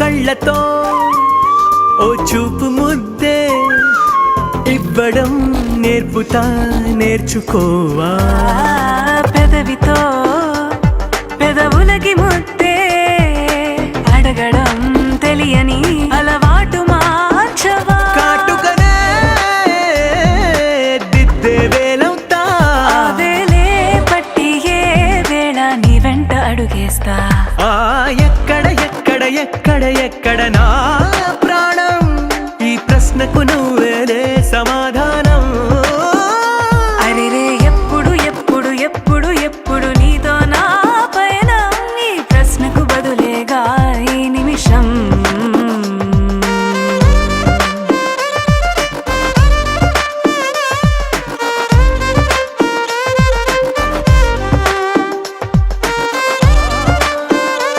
కళ్ళతో ఓ చూపు ముద్దే ఇవ్వడం నేర్పుతా నేర్చుకోవా పెదవితో పెదవులకి ముద్దే అడగడం తెలియని అలవాటు మార్చవా కాటుకనే దిద్దే వేలవుతా వేలే పట్టి ఏ వేళ నీ వెంట అడుగేస్తా ఎక్కడ ఎక్కడ ఎక్కడ ఎక్కడ నా